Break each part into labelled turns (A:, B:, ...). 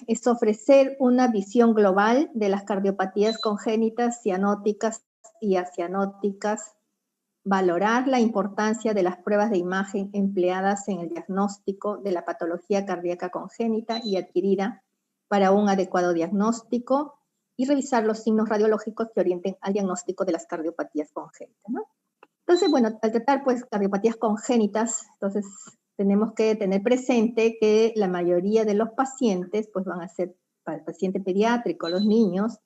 A: es ofrecer una visión global de las cardiopatías congénitas, cianóticas y acianóticas, valorar la importancia de las pruebas de imagen empleadas en el diagnóstico de la patología cardíaca congénita y adquirida para un adecuado diagnóstico, y revisar los signos radiológicos que orienten al diagnóstico de las cardiopatías congénitas, ¿no? Entonces, bueno, al tratar pues cardiopatías congénitas, entonces tenemos que tener presente que la mayoría de los pacientes pues van a ser para el paciente pediátrico, los niños.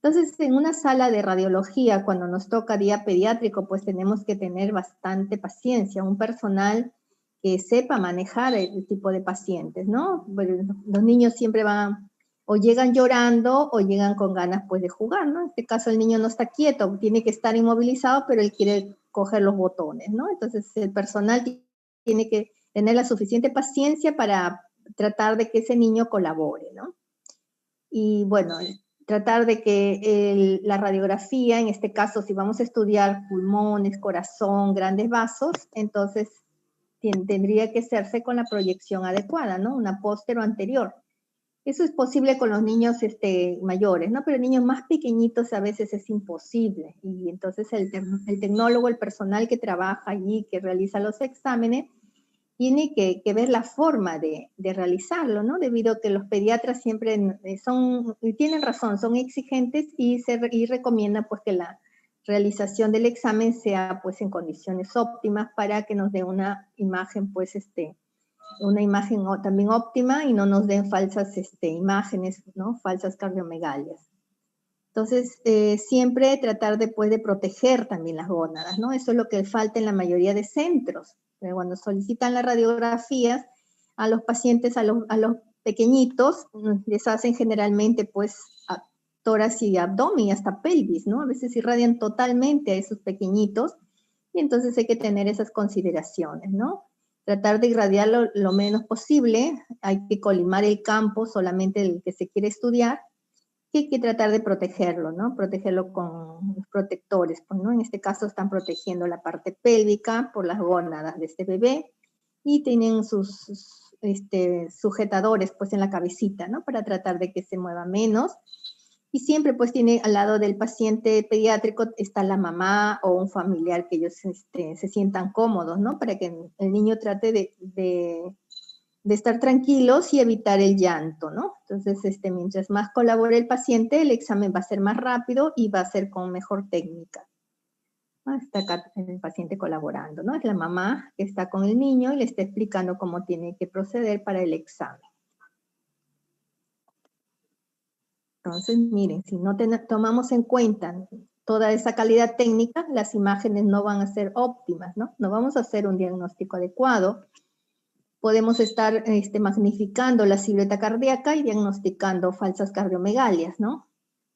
A: Entonces, en una sala de radiología, cuando nos toca día pediátrico, pues tenemos que tener bastante paciencia, un personal que sepa manejar el tipo de pacientes, ¿no? Los niños siempre van, o llegan llorando, o llegan con ganas pues de jugar, ¿no? En este caso el niño no está quieto, tiene que estar inmovilizado, pero él quiere coger los botones, ¿no? Entonces el personal tiene que tener la suficiente paciencia para tratar de que ese niño colabore, ¿no? Y bueno, tratar de que la radiografía, en este caso, si vamos a estudiar pulmones, corazón, grandes vasos, entonces tendría que hacerse con la proyección adecuada, ¿no? Una póster o anterior. Eso es posible con los niños mayores, ¿no? Pero niños más pequeñitos a veces es imposible. Y entonces el tecnólogo, el personal que trabaja allí, que realiza los exámenes, tiene que ver la forma de realizarlo, ¿no? Debido a que los pediatras siempre tienen razón, son exigentes y recomiendan pues que la realización del examen sea pues en condiciones óptimas para que nos dé una imagen pues una imagen también óptima y no nos den falsas imágenes, ¿no? Falsas cardiomegalias. Entonces, siempre tratar después de proteger también las gónadas, ¿no? Eso es lo que falta en la mayoría de centros. Cuando solicitan las radiografías a los pacientes, a los pequeñitos, les hacen generalmente pues tórax y abdomen y hasta pelvis, ¿no? A veces irradian totalmente a esos pequeñitos y entonces hay que tener esas consideraciones, ¿no? Tratar de irradiarlo lo menos posible, hay que colimar el campo, solamente el que se quiere estudiar, y hay que tratar de protegerlo, ¿no? Protegerlo con los protectores, pues, ¿no? En este caso están protegiendo la parte pélvica por las gónadas de este bebé y tienen sus sujetadores, pues, en la cabecita, ¿no? Para tratar de que se mueva menos. Y siempre, pues, tiene al lado del paciente pediátrico está la mamá o un familiar que ellos se sientan cómodos, ¿no? Para que el niño trate de estar tranquilos y evitar el llanto, ¿no? Entonces, mientras más colabore el paciente, el examen va a ser más rápido y va a ser con mejor técnica. Está acá el paciente colaborando, ¿no? Es la mamá que está con el niño y le está explicando cómo tiene que proceder para el examen. Entonces, miren, si no tomamos en cuenta toda esa calidad técnica, las imágenes no van a ser óptimas, ¿no? No vamos a hacer un diagnóstico adecuado. Podemos estar magnificando la silueta cardíaca y diagnosticando falsas cardiomegalias, ¿no?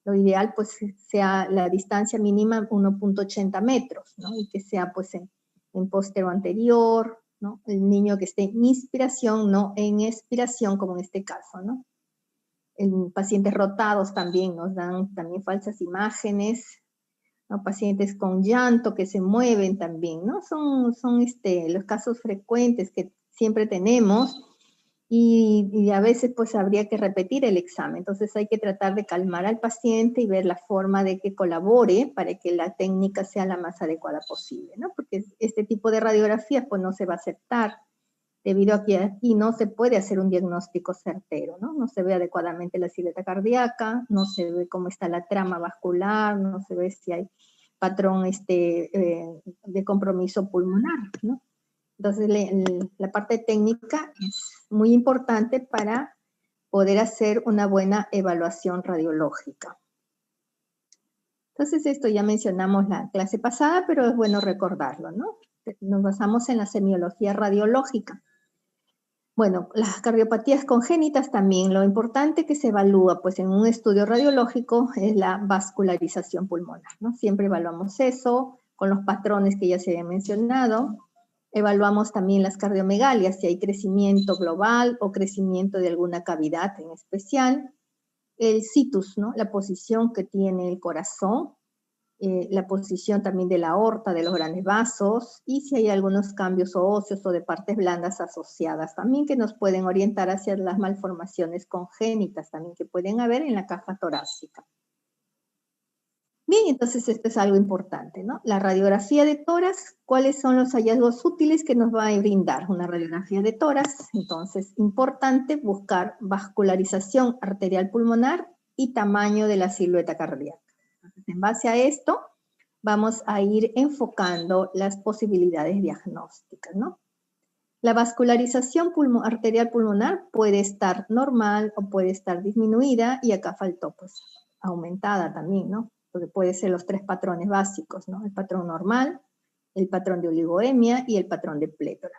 A: Lo ideal, pues, sea la distancia mínima 1.80 metros, ¿no? Y que sea, pues, en póstero anterior, ¿no? El niño que esté en inspiración, no en expiración, como en este caso, ¿no? En pacientes rotados también nos dan también falsas imágenes, ¿no? Pacientes con llanto que se mueven también, ¿no? Son los casos frecuentes que siempre tenemos y a veces pues habría que repetir el examen. Entonces hay que tratar de calmar al paciente y ver la forma de que colabore para que la técnica sea la más adecuada posible, ¿no? Porque este tipo de radiografías pues no se va a aceptar debido a que aquí no se puede hacer un diagnóstico certero, ¿no? No se ve adecuadamente la silueta cardíaca, no se ve cómo está la trama vascular, no se ve si hay patrón de compromiso pulmonar, ¿no? Entonces, la parte técnica es muy importante para poder hacer una buena evaluación radiológica. Entonces, esto ya mencionamos la clase pasada, pero es bueno recordarlo, ¿no? Nos basamos en la semiología radiológica. Bueno, las cardiopatías congénitas también, lo importante que se evalúa pues en un estudio radiológico es la vascularización pulmonar, ¿no? Siempre evaluamos eso con los patrones que ya se habían mencionado. Evaluamos también las cardiomegalias, si hay crecimiento global o crecimiento de alguna cavidad en especial. El situs, ¿no? La posición que tiene el corazón. la posición también de la aorta, de los grandes vasos, y si hay algunos cambios óseos o de partes blandas asociadas también que nos pueden orientar hacia las malformaciones congénitas también que pueden haber en la caja torácica. Bien, entonces esto es algo importante, ¿no? La radiografía de tórax, ¿cuáles son los hallazgos útiles que nos va a brindar una radiografía de tórax? Entonces, importante buscar vascularización arterial pulmonar y tamaño de la silueta cardíaca. Entonces, en base a esto, vamos a ir enfocando las posibilidades diagnósticas, ¿no? La vascularización arterial pulmonar puede estar normal o puede estar disminuida, y acá faltó, pues, aumentada también, ¿no? Porque puede ser los tres patrones básicos, ¿no? El patrón normal, el patrón de oligoemia y el patrón de plétora.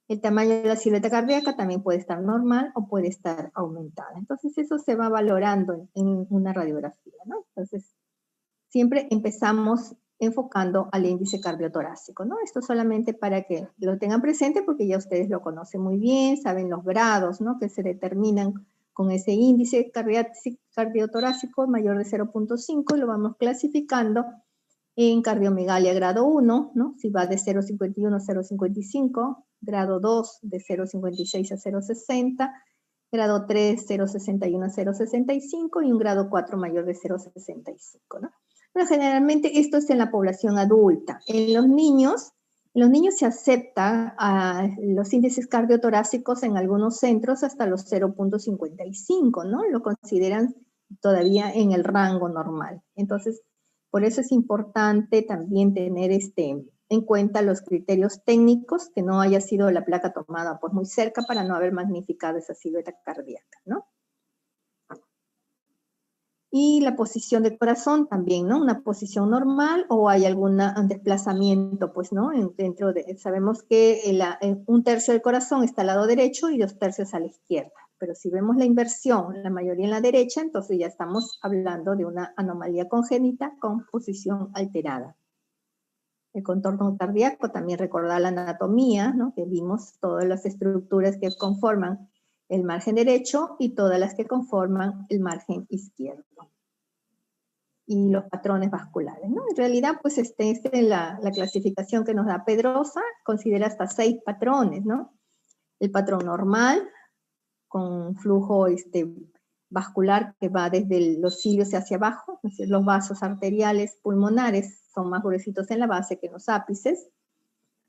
A: El tamaño de la silueta cardíaca también puede estar normal o puede estar aumentada. Entonces, eso se va valorando en una radiografía, ¿no? Entonces, siempre empezamos enfocando al índice cardiotorácico, ¿no? Esto solamente para que lo tengan presente, porque ya ustedes lo conocen muy bien, saben los grados, ¿no?, que se determinan con ese índice cardiotorácico mayor de 0.5, lo vamos clasificando en cardiomegalia grado 1, ¿no? Si va de 0.51 a 0.55, grado 2 de 0.56 a 0.60, grado 3 0.61 a 0.65 y un grado 4 mayor de 0.65, ¿no? Pero generalmente esto es en la población adulta. En los niños se acepta los índices cardiotorácicos en algunos centros hasta los 0.55, ¿no? Lo consideran todavía en el rango normal. Entonces, por eso es importante también tener en cuenta los criterios técnicos, que no haya sido la placa tomada por muy cerca para no haber magnificado esa silueta cardíaca, ¿no? Y la posición del corazón también, ¿no? Una posición normal o hay algún desplazamiento, pues, ¿no? Sabemos que un tercio del corazón está al lado derecho y 2 tercios a la izquierda. Pero si vemos la inversión, la mayoría en la derecha, entonces ya estamos hablando de una anomalía congénita con posición alterada. El contorno cardíaco, también recordar la anatomía, ¿no? Que vimos todas las estructuras que conforman el margen derecho y todas las que conforman el margen izquierdo. Y los patrones vasculares, ¿no? En realidad, pues, la clasificación que nos da Pedrosa considera hasta 6 patrones, ¿no? El patrón normal, con flujo vascular que va desde los cilios hacia abajo, es decir, los vasos arteriales pulmonares son más gruesitos en la base que en los ápices.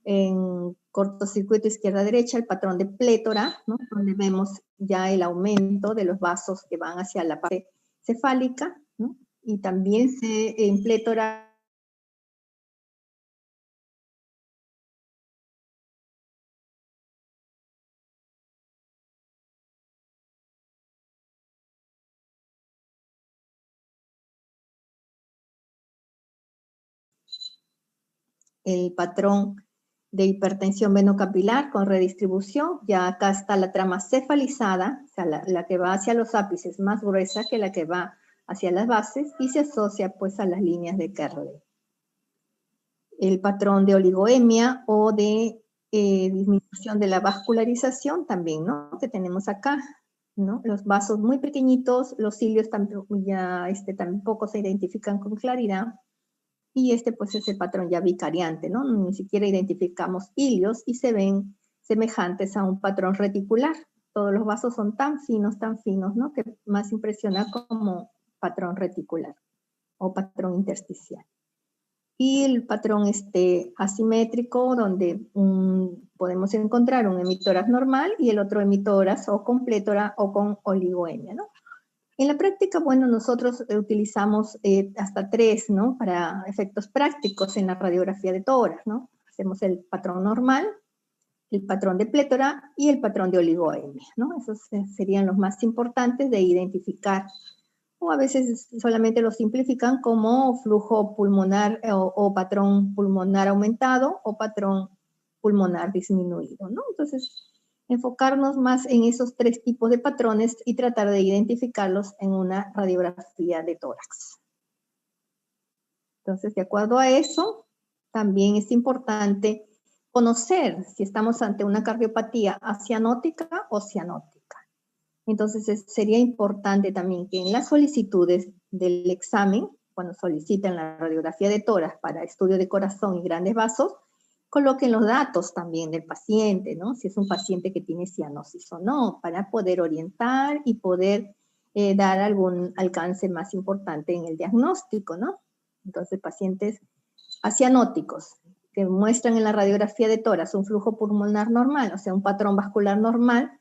A: En cortocircuito izquierda-derecha, el patrón de plétora, ¿no? Donde vemos ya el aumento de los vasos que van hacia la parte cefálica, ¿no? Y también en plétora el patrón de hipertensión venocapilar con redistribución. Ya acá está la trama cefalizada, o sea, la que va hacia los ápices más gruesa que la que va hacia las bases, y se asocia, pues, a las líneas de Kerley. El patrón de oligoemia o de disminución de la vascularización también, ¿no? Que tenemos acá, ¿no? Los vasos muy pequeñitos, los cilios tampoco se identifican con claridad, y pues es el patrón ya vicariante, ¿no? Ni siquiera identificamos hilios y se ven semejantes a un patrón reticular. Todos los vasos son tan finos, ¿no? Que más impresiona como patrón reticular o patrón intersticial. Y el patrón asimétrico, donde podemos encontrar un emitoras normal y el otro emitoras o con plétora o con oligoemia, ¿no? En la práctica, bueno, nosotros utilizamos hasta 3, ¿no? Para efectos prácticos en la radiografía de tórax, ¿no? Hacemos el patrón normal, el patrón de plétora y el patrón de oligoemia, ¿no? Esos serían los más importantes de identificar, o a veces solamente lo simplifican como flujo pulmonar o patrón pulmonar aumentado o patrón pulmonar disminuido, ¿no? Entonces, enfocarnos más en esos 3 tipos de patrones y tratar de identificarlos en una radiografía de tórax. Entonces, de acuerdo a eso, también es importante conocer si estamos ante una cardiopatía acianótica o cianótica. Entonces, sería importante también que en las solicitudes del examen, cuando solicitan la radiografía de tórax para estudio de corazón y grandes vasos, coloquen los datos también del paciente, ¿no? Si es un paciente que tiene cianosis o no, para poder orientar y poder dar algún alcance más importante en el diagnóstico, ¿no? Entonces, pacientes acianóticos que muestran en la radiografía de tórax un flujo pulmonar normal, o sea, un patrón vascular normal,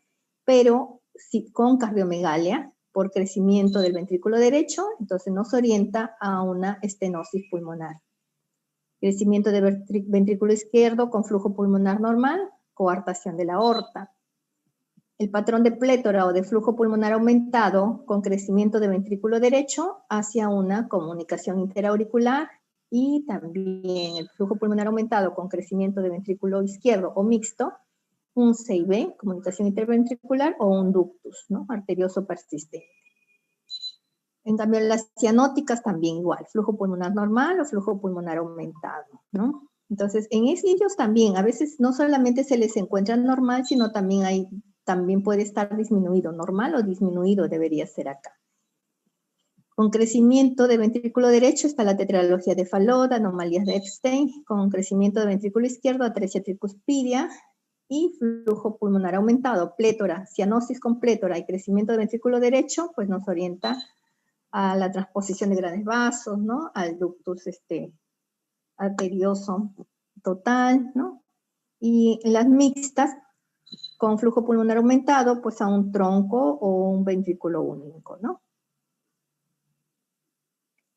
A: pero sí, con cardiomegalia por crecimiento del ventrículo derecho, entonces nos orienta a una estenosis pulmonar. Crecimiento del ventrículo izquierdo con flujo pulmonar normal, coartación de la aorta. El patrón de plétora o de flujo pulmonar aumentado con crecimiento de ventrículo derecho hacia una comunicación interauricular, y también el flujo pulmonar aumentado con crecimiento de ventrículo izquierdo o mixto, un CIV, comunicación interventricular, o un ductus, ¿no? Arterioso persistente. En cambio, las cianóticas también igual, flujo pulmonar normal o flujo pulmonar aumentado, ¿no? Entonces, en ellos también, a veces no solamente se les encuentra normal, sino también puede estar disminuido, normal o disminuido debería ser acá. Con crecimiento de ventrículo derecho está la tetralogía de Fallot, anomalías de Epstein, con crecimiento de ventrículo izquierdo, atresia tricuspidia, y flujo pulmonar aumentado, plétora, cianosis con plétora y crecimiento de ventrículo derecho, pues nos orienta a la transposición de grandes vasos, ¿no? Al ductus arterioso total, ¿no? Y las mixtas, con flujo pulmonar aumentado, pues a un tronco o un ventrículo único, ¿no?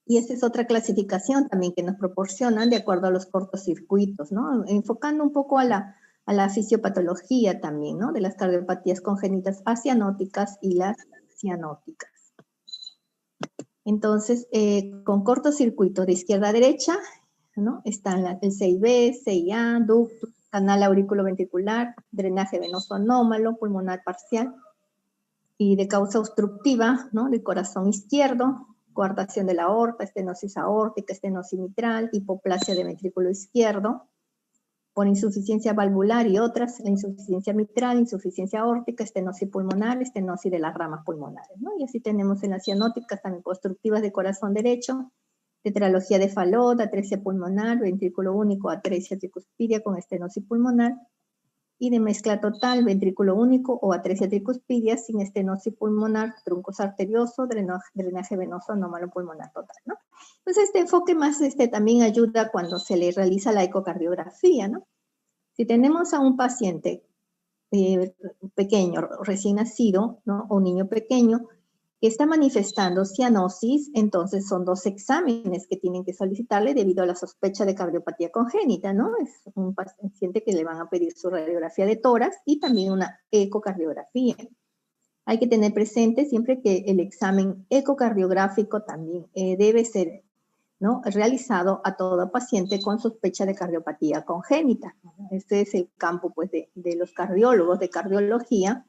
A: Y esa es otra clasificación también que nos proporcionan de acuerdo a los cortocircuitos, ¿no? Enfocando un poco a la fisiopatología también, ¿no? De las cardiopatías congénitas acianóticas y las cianóticas. Entonces, con cortocircuito de izquierda a derecha, ¿no? Están el CIB, CIA, ductus, canal auriculoventricular, drenaje venoso anómalo, pulmonar parcial, y de causa obstructiva, ¿no? De corazón izquierdo, coartación de la aorta, estenosis aórtica, estenosis mitral, hipoplasia de ventrículo izquierdo, por insuficiencia valvular y otras, la insuficiencia mitral, insuficiencia aórtica, estenosis pulmonar, estenosis de las ramas pulmonares, ¿no? Y así tenemos en las cianóticas también obstructivas de corazón derecho, tetralogía de Fallot, atresia pulmonar, ventrículo único, atresia tricuspidia con estenosis pulmonar, y de mezcla total, ventrículo único o atresia tricuspidia sin estenosis pulmonar, truncos arterioso, drenaje venoso anómalo pulmonar total, ¿no? Entonces este enfoque más también ayuda cuando se le realiza la ecocardiografía, ¿no? Si tenemos a un paciente pequeño, recién nacido, ¿no? O un niño pequeño, que está manifestando cianosis, entonces son 2 exámenes que tienen que solicitarle debido a la sospecha de cardiopatía congénita, ¿no? Es un paciente que le van a pedir su radiografía de tórax y también una ecocardiografía. Hay que tener presente siempre que el examen ecocardiográfico también debe ser, ¿no? Realizado a todo paciente con sospecha de cardiopatía congénita. Este es el campo, pues, de los cardiólogos, de cardiología.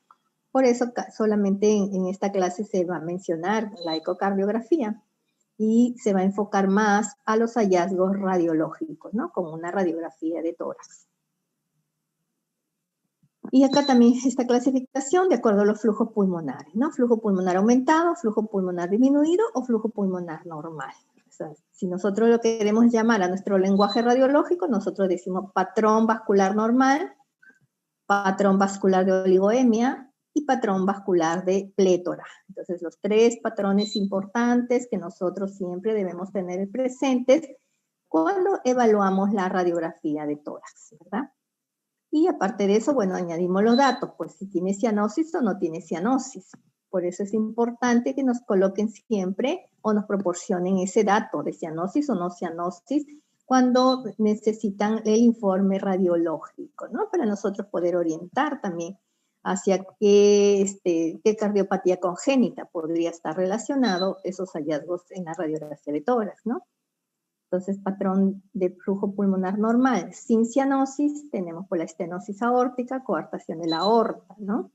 A: Por eso solamente en esta clase se va a mencionar la ecocardiografía y se va a enfocar más a los hallazgos radiológicos, ¿no? Como una radiografía de tórax. Y acá también esta clasificación de acuerdo a los flujos pulmonares, ¿no? Flujo pulmonar aumentado, flujo pulmonar disminuido o flujo pulmonar normal. O sea, si nosotros lo queremos llamar a nuestro lenguaje radiológico, nosotros decimos patrón vascular normal, patrón vascular de oligoemia y patrón vascular de plétora. Entonces, los 3 patrones importantes que nosotros siempre debemos tener presentes cuando evaluamos la radiografía de tórax, ¿verdad? Y aparte de eso, bueno, añadimos los datos, pues si tiene cianosis o no tiene cianosis. Por eso es importante que nos coloquen siempre o nos proporcionen ese dato de cianosis o no cianosis cuando necesitan el informe radiológico, ¿no? Para nosotros poder orientar también hacia qué cardiopatía congénita podría estar relacionado esos hallazgos en la radiografía de tórax, ¿no? Entonces, patrón de flujo pulmonar normal sin cianosis, tenemos por la estenosis aórtica, coartación de la aorta, ¿no?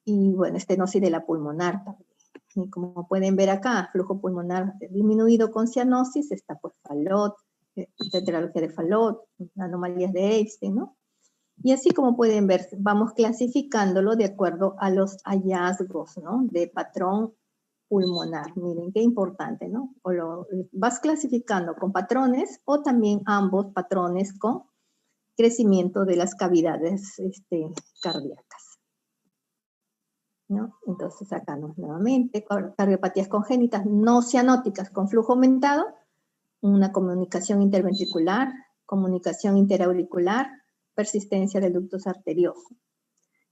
A: Y bueno, estenosis de la pulmonar también. Y como pueden ver acá, flujo pulmonar disminuido con cianosis, está pues Fallot, tetralogía de Fallot, anomalías de Epstein, ¿no? Y así como pueden ver, vamos clasificándolo de acuerdo a los hallazgos, ¿no? De patrón pulmonar. Miren, qué importante, ¿no? O lo vas clasificando con patrones o también ambos patrones con crecimiento de las cavidades cardíacas, ¿no? Entonces acá nuevamente, cardiopatías congénitas no cianóticas con flujo aumentado, una comunicación interventricular, comunicación interauricular, persistencia del ductus arterioso.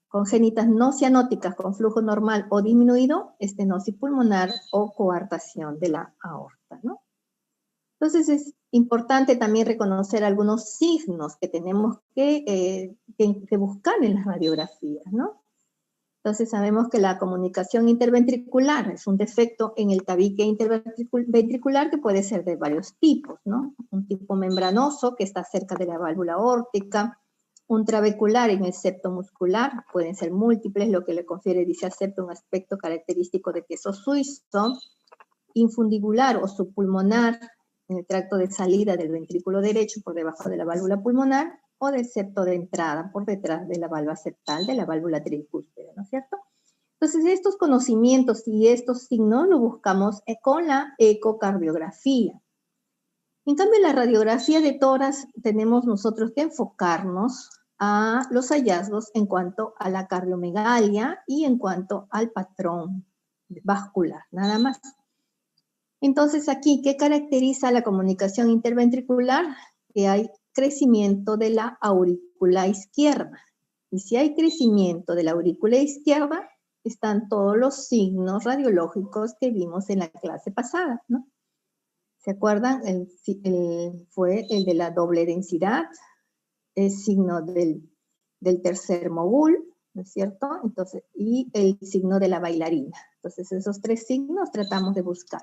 A: Congénitas no cianóticas con flujo normal o disminuido, estenosis pulmonar o coartación de la aorta, ¿no? Entonces es importante también reconocer algunos signos que tenemos que buscar en las radiografías, ¿no? Entonces sabemos que la comunicación interventricular es un defecto en el tabique interventricular que puede ser de varios tipos, ¿no? Un tipo membranoso que está cerca de la válvula aórtica, un trabecular en el septo muscular, pueden ser múltiples, lo que le confiere, dice al septo, un aspecto característico de queso suizo, infundibular o subpulmonar en el tracto de salida del ventrículo derecho por debajo de la válvula pulmonar, o del septo de entrada por detrás de la válvula septal de la válvula tricúspide, ¿no es cierto? Entonces estos conocimientos y estos signos los buscamos con la ecocardiografía. En cambio, en la radiografía de tórax tenemos nosotros que enfocarnos a los hallazgos en cuanto a la cardiomegalia y en cuanto al patrón vascular, nada más. Entonces aquí, ¿qué caracteriza la comunicación interventricular? Que hay crecimiento de la aurícula izquierda. Y si hay crecimiento de la aurícula izquierda, están todos los signos radiológicos que vimos en la clase pasada, ¿no? ¿Se acuerdan? Fue el de la doble densidad, el signo del tercer mogul, ¿no es cierto? Entonces, y el signo de la bailarina. Entonces, esos tres signos tratamos de buscar.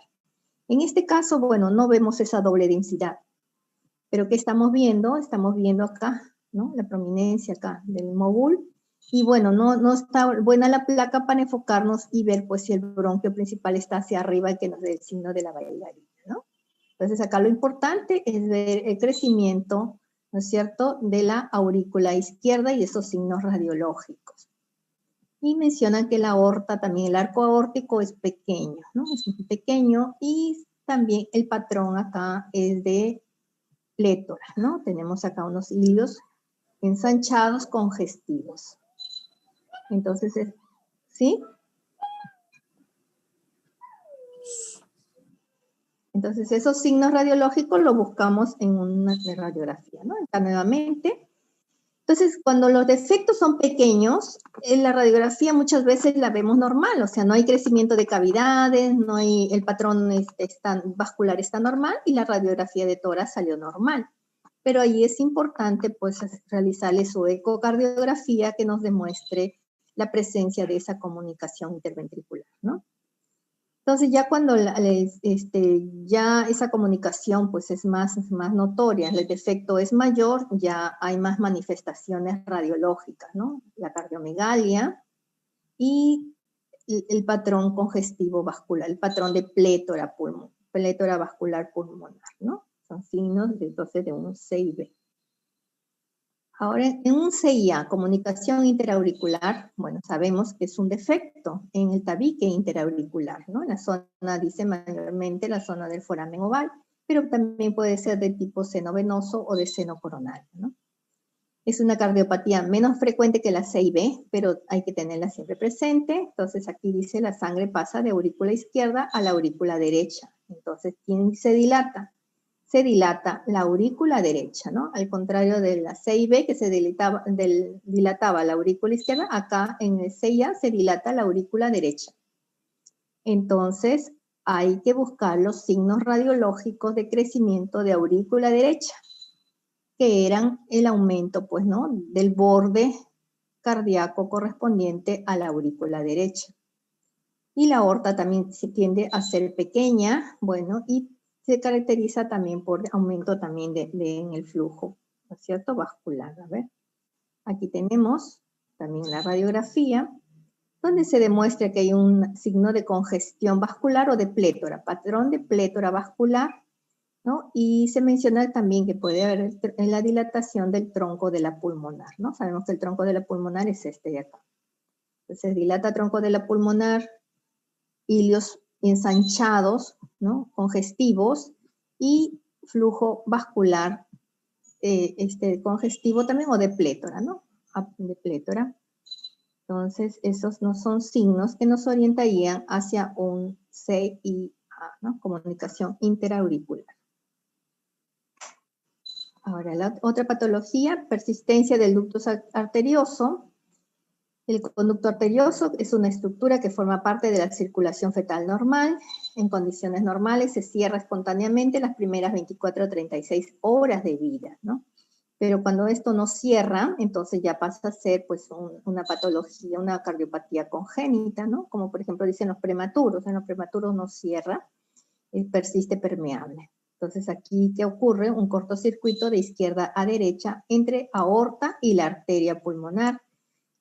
A: En este caso, bueno, no vemos esa doble densidad. Pero ¿qué estamos viendo? Estamos viendo acá, ¿no? La prominencia acá del mogul. Y bueno, no está buena la placa para enfocarnos y ver pues si el bronquio principal está hacia arriba y que nos dé el signo de la bailarina, ¿no? Entonces acá lo importante es ver el crecimiento, ¿no es cierto?, de la aurícula izquierda y esos signos radiológicos. Y mencionan que la aorta, también el arco aórtico es pequeño, ¿no? Es muy pequeño y también el patrón acá es de plétora, ¿no? Tenemos acá unos hilios ensanchados congestivos. Entonces, ¿sí? Entonces, esos signos radiológicos los buscamos en una radiografía, ¿no? Acá nuevamente. Entonces, cuando los defectos son pequeños, en la radiografía muchas veces la vemos normal, o sea, no hay crecimiento de cavidades, no hay, el patrón vascular está normal y la radiografía de tórax salió normal. Pero ahí es importante, pues, realizarle su ecocardiografía que nos demuestre la presencia de esa comunicación interventricular, ¿no? Entonces ya cuando ya esa comunicación pues es más notoria, el defecto es mayor, ya hay más manifestaciones radiológicas, ¿no? La cardiomegalia y el patrón congestivo vascular, el patrón de plétora vascular pulmonar, ¿no? Son signos entonces de un CIB. Ahora, en un CIA, comunicación interauricular, bueno, sabemos que es un defecto en el tabique interauricular, ¿no? La zona, dice mayormente la zona del foramen oval, pero también puede ser de tipo seno venoso o de seno coronario, ¿no? Es una cardiopatía menos frecuente que la CIB, pero hay que tenerla siempre presente. Entonces aquí dice la sangre pasa de aurícula izquierda a la aurícula derecha. Entonces, ¿quién se dilata? Se dilata la aurícula derecha, ¿no? Al contrario de la CIB, que se dilataba la aurícula izquierda, acá en el CIA se dilata la aurícula derecha. Entonces, hay que buscar los signos radiológicos de crecimiento de aurícula derecha, que eran el aumento, pues, ¿no?, del borde cardíaco correspondiente a la aurícula derecha. Y la aorta también se tiende a ser pequeña, bueno, y se caracteriza también por aumento también en el flujo, ¿no es cierto?, vascular. A ver, aquí tenemos también la radiografía, donde se demuestra que hay un signo de congestión vascular o de plétora, patrón de plétora vascular, ¿no? Y se menciona también que puede haber en la dilatación del tronco de la pulmonar, ¿no? Sabemos que el tronco de la pulmonar es este de acá. Entonces dilata tronco de la pulmonar, hilios ensanchados, ¿no? Congestivos, y flujo vascular congestivo también, o de plétora, ¿no? De plétora. Entonces, esos no son signos que nos orientarían hacia un CIA, ¿no? Comunicación interauricular. Ahora, la otra patología, persistencia del ducto arterioso. El conducto arterioso es una estructura que forma parte de la circulación fetal normal. En condiciones normales se cierra espontáneamente las primeras 24 o 36 horas de vida, ¿no? Pero cuando esto no cierra, entonces ya pasa a ser pues una patología, una cardiopatía congénita, ¿no? Como por ejemplo dicen los prematuros. En los prematuros no cierra, persiste permeable. Entonces aquí, ¿qué ocurre? Un cortocircuito de izquierda a derecha entre aorta y la arteria pulmonar,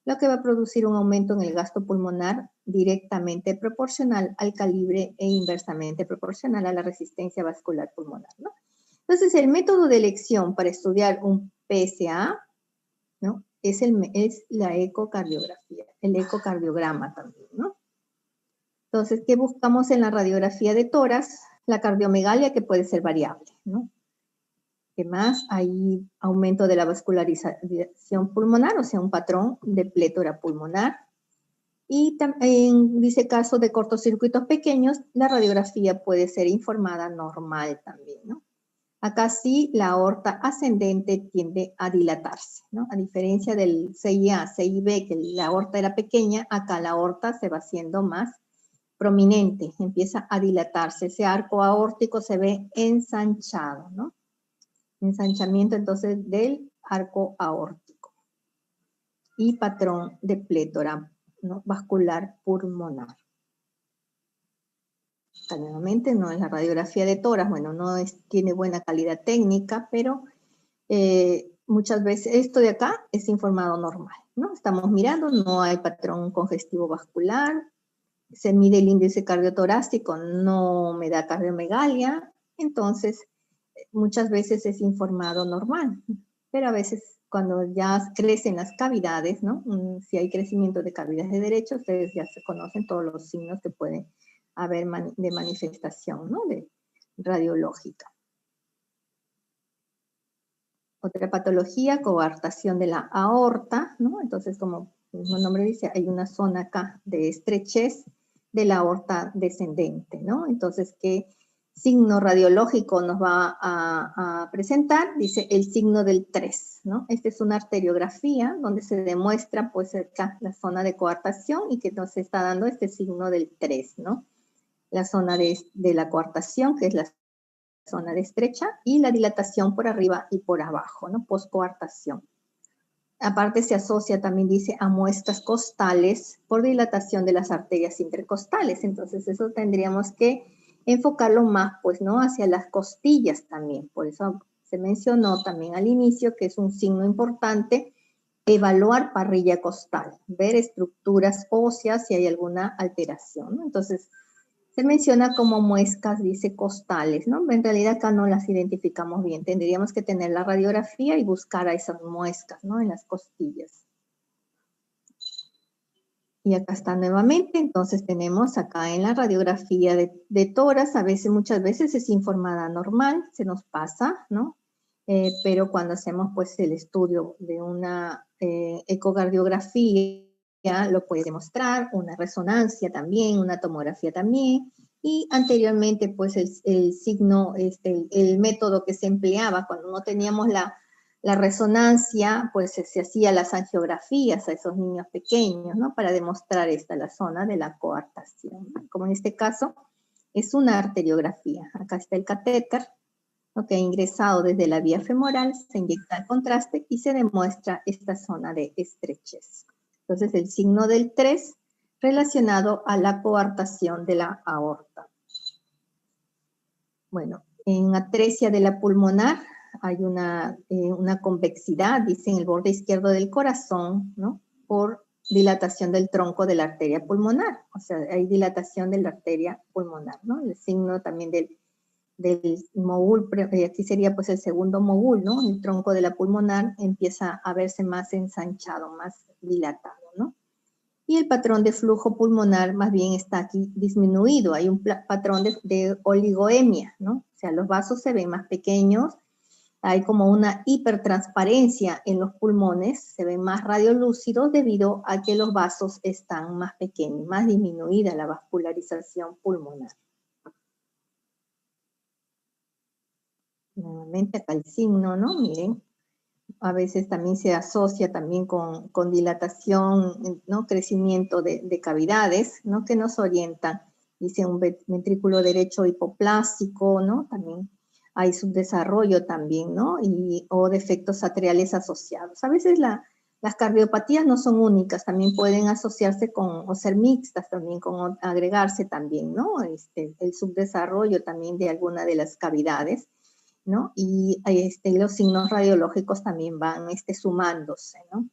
A: lo que va a producir un aumento en el gasto pulmonar directamente proporcional al calibre e inversamente proporcional a la resistencia vascular pulmonar, ¿no? Entonces, el método de elección para estudiar un PSA, ¿no? Es la ecocardiografía, el ecocardiograma también, ¿no? Entonces, ¿qué buscamos en la radiografía de tórax? La cardiomegalia, que puede ser variable, ¿no? ¿Qué más? Hay aumento de la vascularización pulmonar, o sea, un patrón de plétora pulmonar. Y en ese caso de cortocircuitos pequeños, la radiografía puede ser informada normal también, ¿no? Acá sí, la aorta ascendente tiende a dilatarse, ¿no? A diferencia del CIA, CIB, que la aorta era pequeña, acá la aorta se va haciendo más prominente, empieza a dilatarse. Ese arco aórtico se ve ensanchado, ¿no? Ensanchamiento entonces del arco aórtico. Y patrón de plétora, ¿no? Vascular pulmonar. Nuevamente, no es la radiografía de tórax, bueno, tiene buena calidad técnica, pero muchas veces esto de acá es informado normal, ¿no? Estamos mirando, no hay patrón congestivo vascular, se mide el índice cardiotorácico, no me da cardiomegalia, entonces muchas veces es informado normal, pero a veces cuando ya crecen las cavidades, ¿no? Si hay crecimiento de cavidades de derecho, ustedes ya se conocen todos los signos que pueden haber de manifestación, ¿no? De radiológica. Otra patología, coartación de la aorta, ¿no? Entonces, como el mismo nombre dice, hay una zona acá de estrechez de la aorta descendente, ¿no? Entonces, ¿qué signo radiológico nos va a presentar? Dice el signo del 3, ¿no? Esta es una arteriografía donde se demuestra, pues, acá la zona de coartación y que nos está dando este signo del 3, ¿no? La zona de la coartación, que es la zona de estrecha, y la dilatación por arriba y por abajo, ¿no? Poscoartación. Aparte se asocia, también dice, a muestras costales por dilatación de las arterias intercostales. Entonces eso tendríamos que enfocarlo más, pues, ¿no? Hacia las costillas también. Por eso se mencionó también al inicio que es un signo importante evaluar parrilla costal, ver estructuras óseas si hay alguna alteración, ¿no? Entonces, se menciona como muescas, dice costales, ¿no? En realidad acá no las identificamos bien. Tendríamos que tener la radiografía y buscar a esas muescas, ¿no? En las costillas. Y acá está nuevamente, entonces tenemos acá en la radiografía de tórax, muchas veces es informada normal, se nos pasa, ¿no? Pero cuando hacemos pues el estudio de una ecocardiografía, lo puede demostrar, una resonancia también, una tomografía también, y anteriormente pues el signo, el método que se empleaba cuando no teníamos la resonancia, pues se hacía las angiografías a esos niños pequeños, ¿no? Para demostrar la zona de la coartación, ¿no? Como en este caso es una arteriografía. Acá está el catéter, ¿no? Que ha ingresado desde la vía femoral, se inyecta el contraste y se demuestra esta zona de estrechez. Entonces el signo del 3 relacionado a la coartación de la aorta. Bueno, en atresia de la pulmonar hay una convexidad, dice, en el borde izquierdo del corazón, ¿no? Por dilatación del tronco de la arteria pulmonar. O sea, hay dilatación de la arteria pulmonar, ¿no? El signo también del mogul, aquí sería pues el segundo mogul, ¿no? El tronco de la pulmonar empieza a verse más ensanchado, más dilatado, ¿no? Y el patrón de flujo pulmonar más bien está aquí disminuido. Hay un patrón de oligoemia, ¿no? O sea, los vasos se ven más pequeños, hay como una hipertransparencia en los pulmones, se ven más radiolúcidos debido a que los vasos están más pequeños, más disminuida la vascularización pulmonar. Nuevamente acá el signo, ¿no? Miren, a veces también se asocia también con dilatación, ¿no? Crecimiento de cavidades, ¿no? Que nos orientan. Dice un ventrículo derecho hipoplástico, ¿no? También hay subdesarrollo también, ¿no? O defectos atriales asociados. A veces las cardiopatías no son únicas, también pueden asociarse o ser mixtas también, agregarse también, ¿no? El subdesarrollo también de alguna de las cavidades, ¿no? Y los signos radiológicos también van sumándose, ¿no?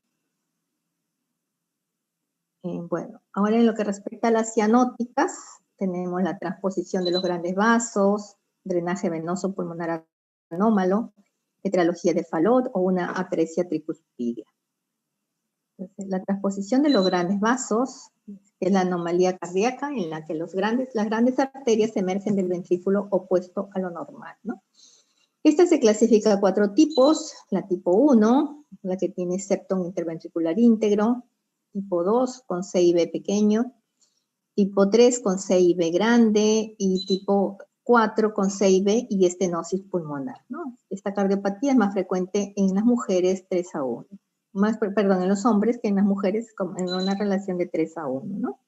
A: Bueno, ahora en lo que respecta a las cianóticas, tenemos la transposición de los grandes vasos, drenaje venoso pulmonar anómalo, tetralogía de Fallot o una atresia tricuspidia. Entonces, la transposición de los grandes vasos es la anomalía cardíaca en la que las grandes arterias emergen del ventrículo opuesto a lo normal, ¿no? Esta se clasifica a 4 tipos, la tipo 1, la que tiene septum interventricular íntegro, tipo 2 con CIB pequeño, tipo 3 con CIB grande y tipo 4 con CIB y estenosis pulmonar, ¿no? Esta cardiopatía es más frecuente en las mujeres 3-1, en los hombres que en las mujeres en una relación de 3-1, ¿no?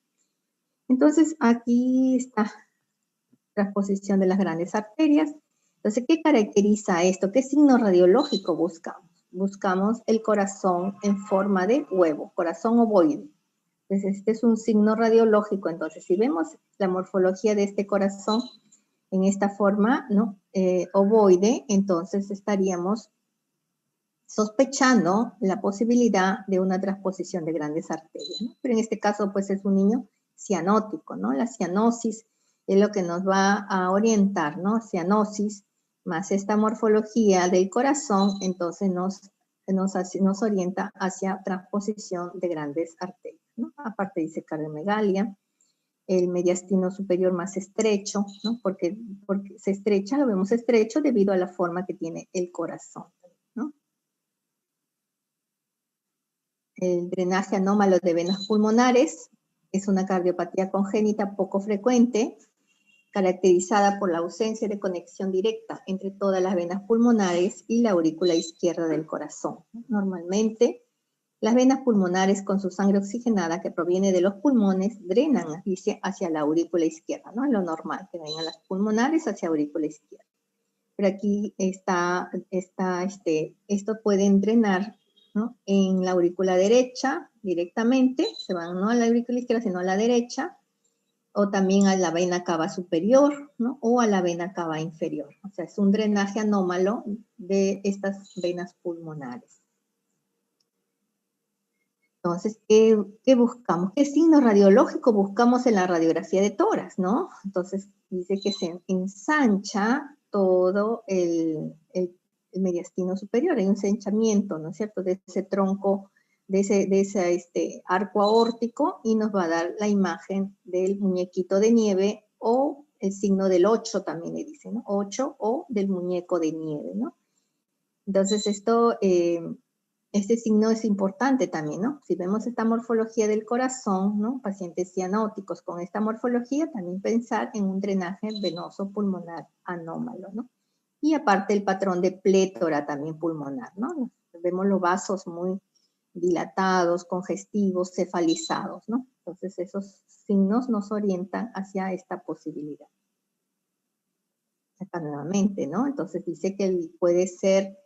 A: Entonces aquí está transposición de las grandes arterias. Entonces, ¿qué caracteriza esto? ¿Qué signo radiológico buscamos? Buscamos el corazón en forma de huevo, corazón ovoide. Entonces, este es un signo radiológico. Entonces, si vemos la morfología de este corazón en esta forma, ¿no? Ovoide, entonces estaríamos sospechando la posibilidad de una transposición de grandes arterias, ¿no? Pero en este caso, pues es un niño cianótico, ¿no? La cianosis es lo que nos va a orientar, ¿no? Cianosis más esta morfología del corazón, entonces nos orienta hacia transposición de grandes arterias, ¿no? Aparte dice cardiomegalia, el mediastino superior más estrecho, ¿no? Porque se estrecha, lo vemos estrecho debido a la forma que tiene el corazón, ¿no? El drenaje anómalo de venas pulmonares es una cardiopatía congénita poco frecuente, caracterizada por la ausencia de conexión directa entre todas las venas pulmonares y la aurícula izquierda del corazón. Normalmente, las venas pulmonares con su sangre oxigenada que proviene de los pulmones drenan hacia la aurícula izquierda, ¿no? Es lo normal, que vengan las pulmonares hacia la aurícula izquierda. Pero aquí esto pueden drenar, ¿no? En la aurícula derecha directamente, se van no a la aurícula izquierda, sino a la derecha, o también a la vena cava superior, ¿no? O a la vena cava inferior. O sea, es un drenaje anómalo de estas venas pulmonares. Entonces, ¿qué buscamos? ¿Qué signo radiológico buscamos en la radiografía de tórax, no? Entonces, dice que se ensancha todo el mediastino superior, hay un ensanchamiento, ¿no es cierto?, de ese tronco, de ese arco aórtico, y nos va a dar la imagen del muñequito de nieve, o el signo del 8 también le dicen, ¿no? 8 o del muñeco de nieve, ¿no? Entonces este signo es importante también, ¿no? Si vemos esta morfología del corazón, ¿no? Pacientes cianóticos con esta morfología, también pensar en un drenaje venoso pulmonar anómalo, ¿no? Y aparte el patrón de plétora también pulmonar, ¿no? Vemos los vasos muy dilatados, congestivos, cefalizados, ¿no? Entonces esos signos nos orientan hacia esta posibilidad. Acá nuevamente, ¿no? Entonces dice que puede ser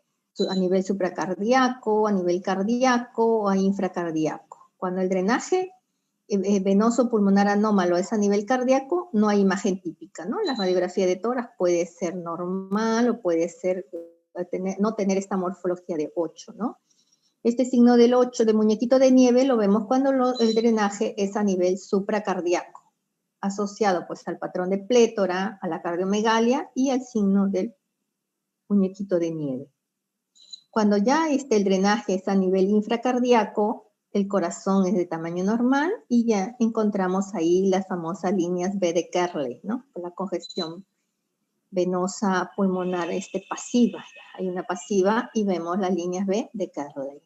A: a nivel supracardíaco, a nivel cardíaco o a infracardíaco. Cuando el drenaje venoso pulmonar anómalo es a nivel cardíaco, no hay imagen típica, ¿no? La radiografía de tórax puede ser normal o puede ser no tener esta morfología de 8, ¿no? Este signo del 8 de muñequito de nieve lo vemos cuando el drenaje es a nivel supracardíaco, asociado pues al patrón de plétora, a la cardiomegalia y al signo del muñequito de nieve. Cuando ya el drenaje es a nivel infracardíaco, el corazón es de tamaño normal y ya encontramos ahí las famosas líneas B de Kerley, ¿no? La congestión venosa pulmonar pasiva. Hay una pasiva y vemos las líneas B de Kerley.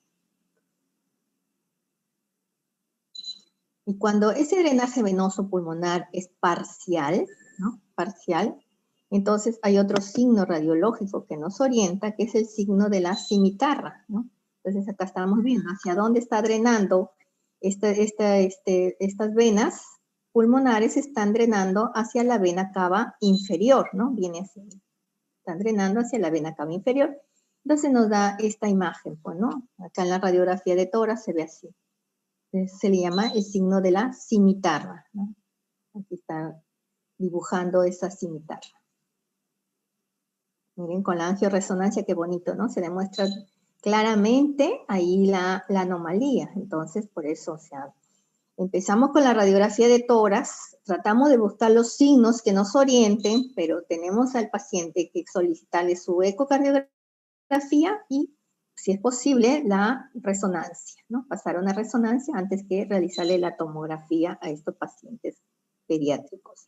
A: Y cuando ese drenaje venoso pulmonar es parcial, ¿no? Parcial, entonces hay otro signo radiológico que nos orienta, que es el signo de la cimitarra, ¿no? Entonces acá estamos viendo hacia dónde está drenando estas venas pulmonares, están drenando hacia la vena cava inferior, ¿no? Viene así, están drenando hacia la vena cava inferior. Entonces nos da esta imagen, pues, ¿no? Acá en la radiografía de tórax se ve así. Se le llama el signo de la cimitarra, ¿no? Aquí está dibujando esa cimitarra. Miren, con la angioresonancia, qué bonito, ¿no? Se demuestra claramente ahí la anomalía. Entonces, por eso, o sea, empezamos con la radiografía de tórax, tratamos de buscar los signos que nos orienten, pero tenemos al paciente que solicitarle su ecocardiografía y, si es posible, la resonancia, ¿no? Pasar a una resonancia antes que realizarle la tomografía a estos pacientes pediátricos.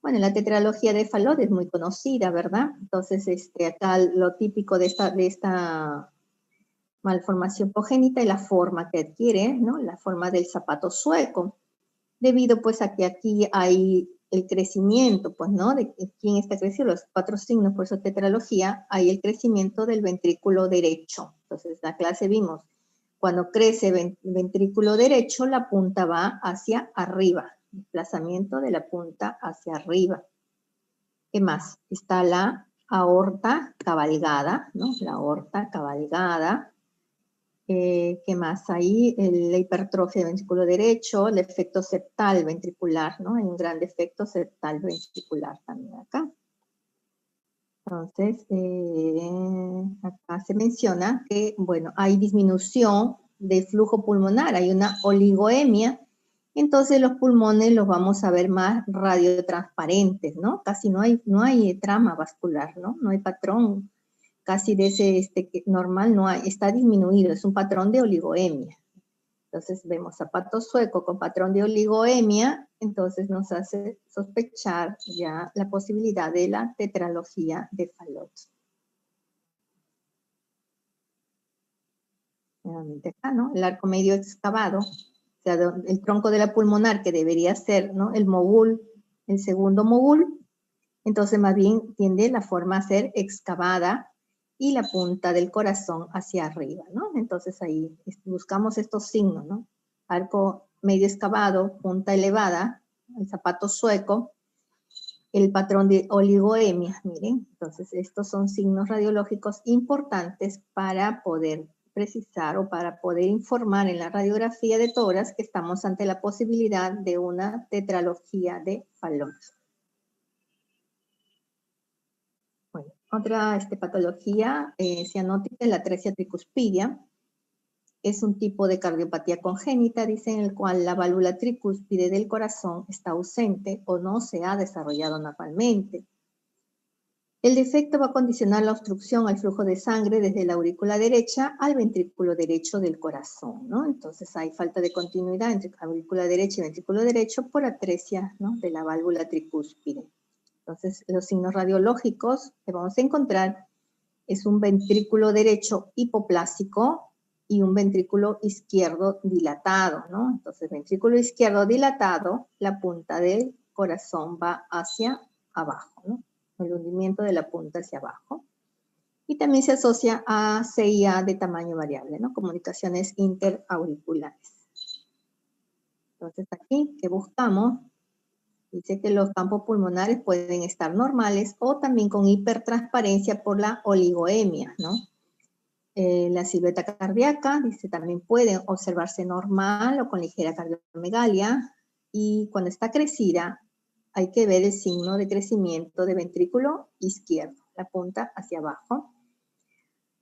A: Bueno, la tetralogía de Fallot es muy conocida, ¿verdad? Entonces, acá lo típico de esta malformación congénita es la forma que adquiere, ¿no? La forma del zapato sueco, debido pues a que aquí hay el crecimiento, pues, ¿no? De quién está creciendo, los 4 signos, por eso tetralogía, hay el crecimiento del ventrículo derecho. Entonces, en la clase vimos, cuando crece ventrículo derecho, la punta va hacia arriba, desplazamiento de la punta hacia arriba. ¿Qué más? Está la aorta cabalgada, ¿no? La aorta cabalgada. ¿Qué más? Ahí la hipertrofia del ventrículo derecho, el efecto septal ventricular, ¿no? Hay un gran efecto septal ventricular también acá. Entonces, acá se menciona que, bueno, hay disminución del flujo pulmonar, hay una oligoemia, entonces los pulmones los vamos a ver más radiotransparentes, ¿no? Casi no hay trama vascular, ¿no? No hay patrón casi de ese normal, no hay, está disminuido, es un patrón de oligoemia. Entonces vemos zapato sueco con patrón de oligoemia, entonces nos hace sospechar ya la posibilidad de la tetralogía de Fallot. Nuevamente acá, ¿no? El arco medio excavado, o sea, el tronco de la pulmonar que debería ser, ¿no? El mogul, el segundo mogul, entonces más bien tiende la forma a ser excavada y la punta del corazón hacia arriba, ¿no? Entonces ahí buscamos estos signos, ¿no? Arco medio excavado, punta elevada, el zapato sueco, el patrón de oligoemia, miren. Entonces estos son signos radiológicos importantes para poder precisar o para poder informar en la radiografía de tórax que estamos ante la posibilidad de una tetralogía de Fallot. Bueno, otra patología cianótica es la atresia tricuspidia. Es un tipo de cardiopatía congénita, dice, en el cual la válvula tricúspide del corazón está ausente o no se ha desarrollado normalmente. El defecto va a condicionar la obstrucción al flujo de sangre desde la aurícula derecha al ventrículo derecho del corazón, ¿no? Entonces hay falta de continuidad entre aurícula derecha y ventrículo derecho por atresia, ¿no? De la válvula tricúspide. Entonces, los signos radiológicos que vamos a encontrar es un ventrículo derecho hipoplásico y un ventrículo izquierdo dilatado, ¿no? Entonces, ventrículo izquierdo dilatado, la punta del corazón va hacia abajo, ¿no? El hundimiento de la punta hacia abajo. Y también se asocia a CIA de tamaño variable, ¿no? Comunicaciones interauriculares. Entonces, aquí, ¿qué buscamos? Dice que los campos pulmonares pueden estar normales o también con hipertransparencia por la oligoemia, ¿no? La silueta cardíaca, dice, también puede observarse normal o con ligera cardiomegalia, y cuando está crecida hay que ver el signo de crecimiento de ventrículo izquierdo, la punta hacia abajo.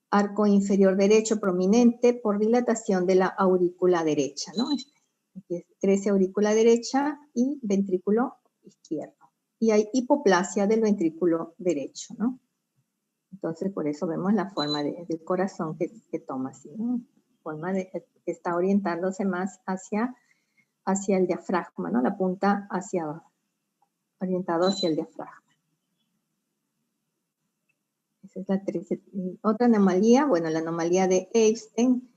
A: Arco inferior derecho prominente por dilatación de la aurícula derecha, ¿no? Aquí crece aurícula derecha y ventrículo izquierdo. Y hay hipoplasia del ventrículo derecho, ¿no? Entonces, por eso vemos la forma del corazón que toma así, ¿no? forma de que está orientándose más hacia el diafragma, ¿no? La punta orientado hacia el diafragma. Esa es la otra anomalía, bueno, la anomalía de Einstein,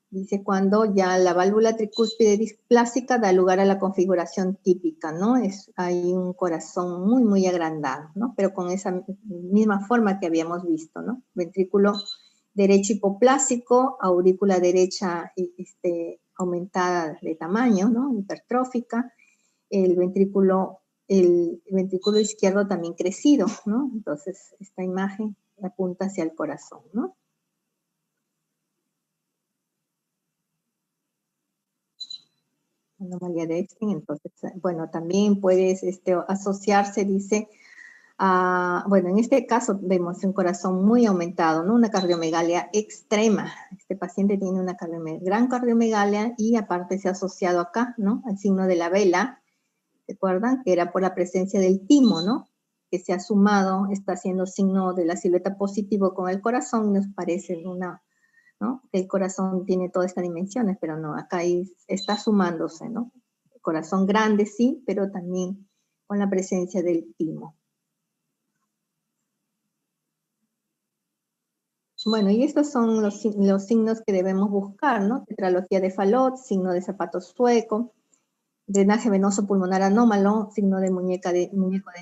A: dice cuando ya la válvula tricúspide displásica da lugar a la configuración típica, ¿no? Hay un corazón muy, muy agrandado, ¿no? Pero con esa misma forma que habíamos visto, ¿no? Ventrículo derecho hipoplásico, aurícula derecha aumentada de tamaño, ¿no? Hipertrófica, el ventrículo izquierdo también crecido, ¿no? Entonces, esta imagen apunta hacia el corazón, ¿no? Anomalía de Einstein, entonces, bueno, también puedes asociarse, dice, bueno, en este caso vemos un corazón muy aumentado, ¿no? Una cardiomegalia extrema. Este paciente tiene una gran cardiomegalia y aparte se ha asociado acá, ¿no? Al signo de la vela, ¿recuerdan? Que era por la presencia del timo, ¿no? Que se ha sumado, está haciendo signo de la silueta positivo con el corazón, nos parece ¿no? Que el corazón tiene todas estas dimensiones, pero no, acá está sumándose, ¿no? El corazón grande sí, pero también con la presencia del timo. Bueno, y estos son los signos que debemos buscar, ¿no? Tetralogía de Fallot, signo de zapato sueco, drenaje venoso pulmonar anómalo, signo de muñeco de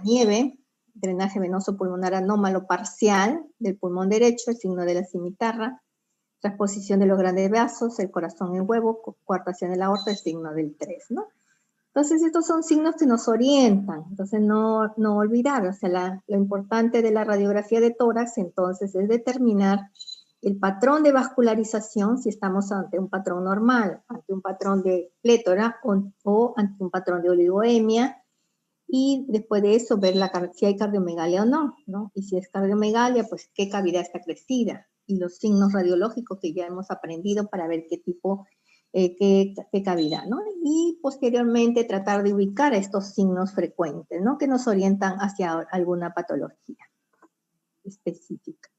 A: nieve, drenaje venoso pulmonar anómalo parcial del pulmón derecho, el signo de la cimitarra, transposición de los grandes vasos, el corazón en huevo, coartación de la aorta, el signo del 3, ¿no? Entonces, estos son signos que nos orientan, entonces no olvidar, o sea, lo importante de la radiografía de tórax, entonces, es determinar el patrón de vascularización, si estamos ante un patrón normal, ante un patrón de plétora o ante un patrón de oligoemia, y después de eso ver si hay cardiomegalia o no, ¿no? Y si es cardiomegalia, pues qué cavidad está crecida, y los signos radiológicos que ya hemos aprendido para ver qué tipo, qué cavidad, ¿no? Y posteriormente tratar de ubicar estos signos frecuentes, ¿no? Que nos orientan hacia alguna patología específica.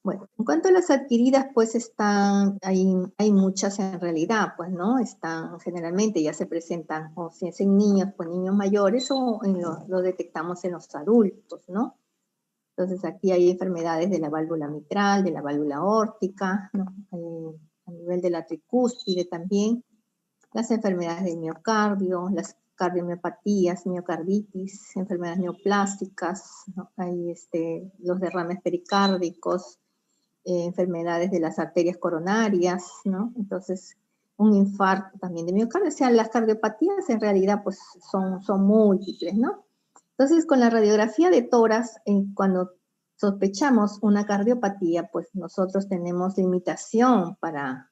A: Bueno, en cuanto a las adquiridas, pues hay muchas en realidad, pues, ¿no? Generalmente ya se presentan, o si es en niños, pues niños mayores, o lo detectamos en los adultos, ¿no? Entonces aquí hay enfermedades de la válvula mitral, de la válvula aórtica, ¿no? A nivel de la tricúspide también, las enfermedades del miocardio, las cardiomiopatías, miocarditis, enfermedades neoplásticas, ¿no? Hay los derrames pericárdicos, enfermedades de las arterias coronarias, ¿no? Entonces, un infarto también de miocardio. O sea, las cardiopatías en realidad pues son múltiples, ¿no? Entonces, con la radiografía de tórax, cuando sospechamos una cardiopatía, pues nosotros tenemos limitación para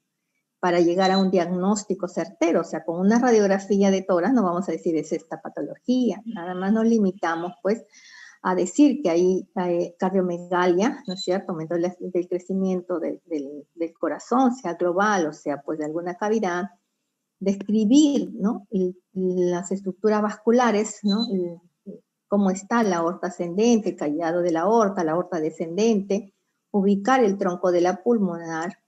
A: llegar a un diagnóstico certero. O sea, con una radiografía de tórax no vamos a decir es esta patología, nada más nos limitamos pues a decir que hay cardiomegalia, ¿no es cierto? Aumento del crecimiento del corazón, sea global o sea pues de alguna cavidad, describir, ¿no? Las estructuras vasculares, ¿no? Cómo está la aorta ascendente, el callado de la aorta descendente, ubicar el tronco de la pulmonar,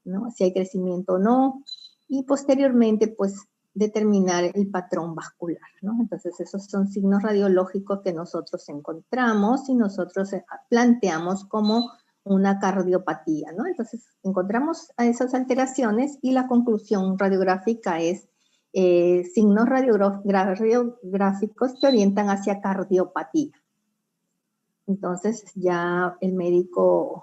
A: ¿no? Si hay crecimiento o no, y posteriormente, pues, determinar el patrón vascular, ¿no? Entonces, esos son signos radiológicos que nosotros encontramos y nosotros planteamos como una cardiopatía, ¿no? Entonces, encontramos a esas alteraciones y la conclusión radiográfica es signos radiográficos que orientan hacia cardiopatía. Entonces, ya el médico,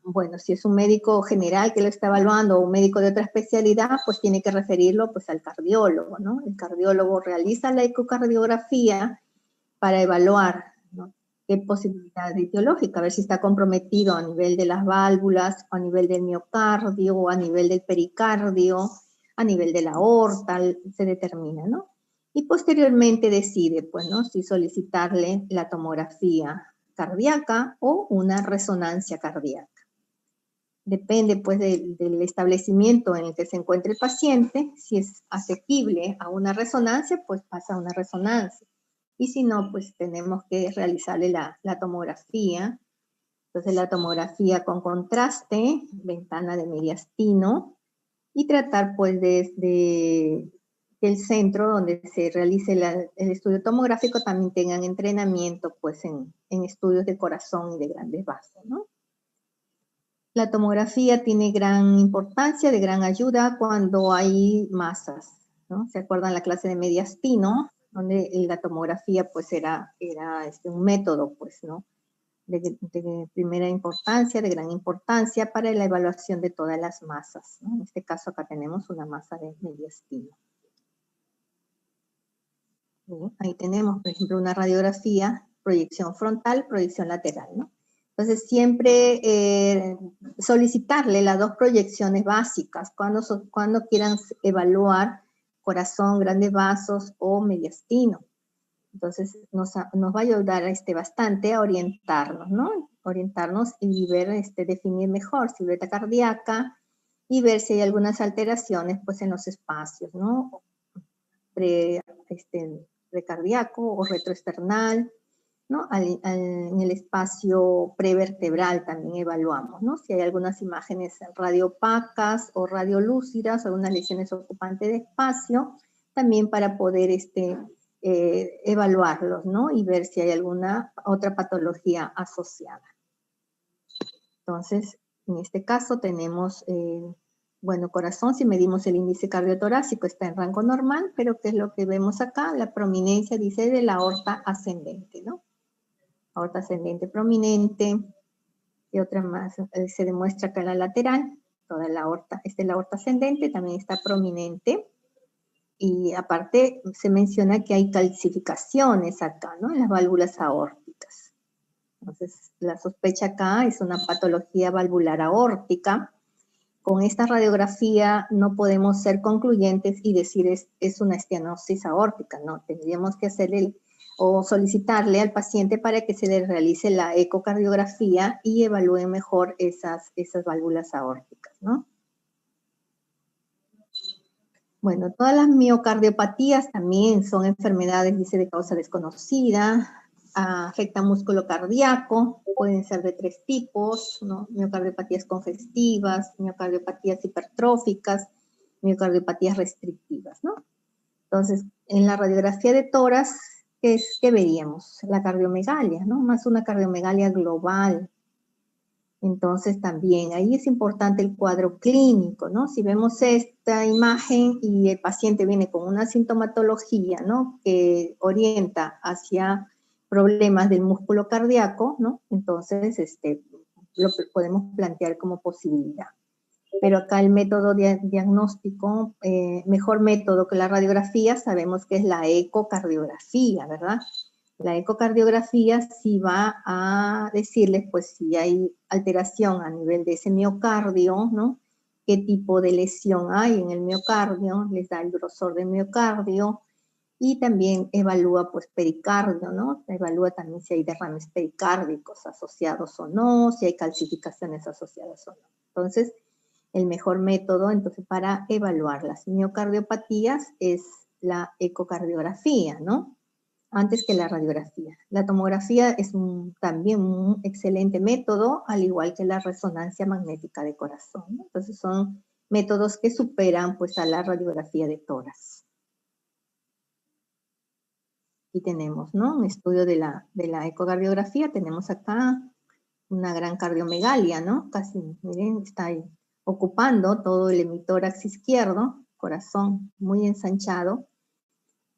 A: bueno, si es un médico general que lo está evaluando o un médico de otra especialidad, pues tiene que referirlo pues al cardiólogo, ¿no? El cardiólogo realiza la ecocardiografía para evaluar, ¿no? Qué posibilidad etiológica, a ver si está comprometido a nivel de las válvulas, o a nivel del miocardio, o a nivel del pericardio, a nivel de la aorta, se determina, ¿no? Y posteriormente decide, pues, ¿no? Si solicitarle la tomografía cardíaca o una resonancia cardíaca. Depende pues del establecimiento en el que se encuentre el paciente. Si es asequible a una resonancia, pues pasa a una resonancia. Y si no, pues tenemos que realizarle la tomografía Entonces la tomografía con contraste, ventana de mediastino, y tratar pues desde el centro donde se realice el estudio tomográfico también tengan entrenamiento pues en estudios de corazón y de grandes vasos, ¿no? La tomografía tiene gran importancia, de gran ayuda cuando hay masas, ¿no? ¿Se acuerdan la clase de mediastino? Donde la tomografía pues era un método pues, ¿no? De primera importancia, de gran importancia para la evaluación de todas las masas, ¿no? En este caso acá tenemos una masa de mediastino. Ahí tenemos, por ejemplo, una radiografía, proyección frontal, proyección lateral, ¿no? Entonces, siempre solicitarle las dos proyecciones básicas cuando quieran evaluar corazón, grandes vasos o mediastino. Entonces, nos va a ayudar bastante a orientarnos, ¿no? Orientarnos y ver, definir mejor silueta cardíaca y ver si hay algunas alteraciones, pues, en los espacios, ¿no? Precardíaco o retroesternal, ¿no? En el espacio prevertebral también evaluamos, ¿no? Si hay algunas imágenes radiopacas o radiolúcidas o algunas lesiones ocupantes de espacio, también para poder evaluarlos, ¿no? Y ver si hay alguna otra patología asociada. Entonces, en este caso tenemos, bueno, corazón, si medimos el índice cardiotorácico está en rango normal, pero ¿qué es lo que vemos acá? La prominencia, dice, de la aorta ascendente, ¿no? Aorta ascendente prominente, y otra más, se demuestra acá en la lateral, toda la aorta, la aorta ascendente también está prominente, y aparte se menciona que hay calcificaciones acá, ¿no? En las válvulas aórticas. Entonces, la sospecha acá es una patología valvular aórtica. Con esta radiografía no podemos ser concluyentes y decir es una estenosis aórtica, no, tendríamos que hacerle o solicitarle al paciente para que se le realice la ecocardiografía y evalúe mejor esas válvulas aórticas, ¿no? Bueno, todas las miocardiopatías también son enfermedades, dice, de causa desconocida, afectan músculo cardíaco, pueden ser de 3 tipos, ¿no? Miocardiopatías congestivas, miocardiopatías hipertróficas, miocardiopatías restrictivas, ¿no? Entonces, en la radiografía de tórax, ¿qué veríamos? La cardiomegalia, ¿no? Más una cardiomegalia global. Entonces también ahí es importante el cuadro clínico, ¿no? Si vemos esta imagen y el paciente viene con una sintomatología, ¿no? Que orienta hacia problemas del músculo cardíaco, ¿no? Entonces lo podemos plantear como posibilidad. Pero acá el método diagnóstico, mejor método que la radiografía, sabemos que es la ecocardiografía, ¿verdad? La ecocardiografía sí va a decirles, pues, si hay alteración a nivel de ese miocardio, ¿no? Qué tipo de lesión hay en el miocardio, les da el grosor del miocardio, y también evalúa, pues, pericardio, ¿no? Evalúa también si hay derrames pericárdicos asociados o no, si hay calcificaciones asociadas o no. Entonces, el mejor método, entonces, para evaluar las miocardiopatías es la ecocardiografía, ¿no? Antes que la radiografía. La tomografía es también un excelente método, al igual que la resonancia magnética de corazón, ¿no? Entonces son métodos que superan, pues, a la radiografía de tórax. Aquí tenemos, ¿no? Un estudio de la ecocardiografía. Tenemos acá una gran cardiomegalia, ¿no? Casi, miren, está ahí ocupando todo el hemitórax izquierdo, corazón muy ensanchado.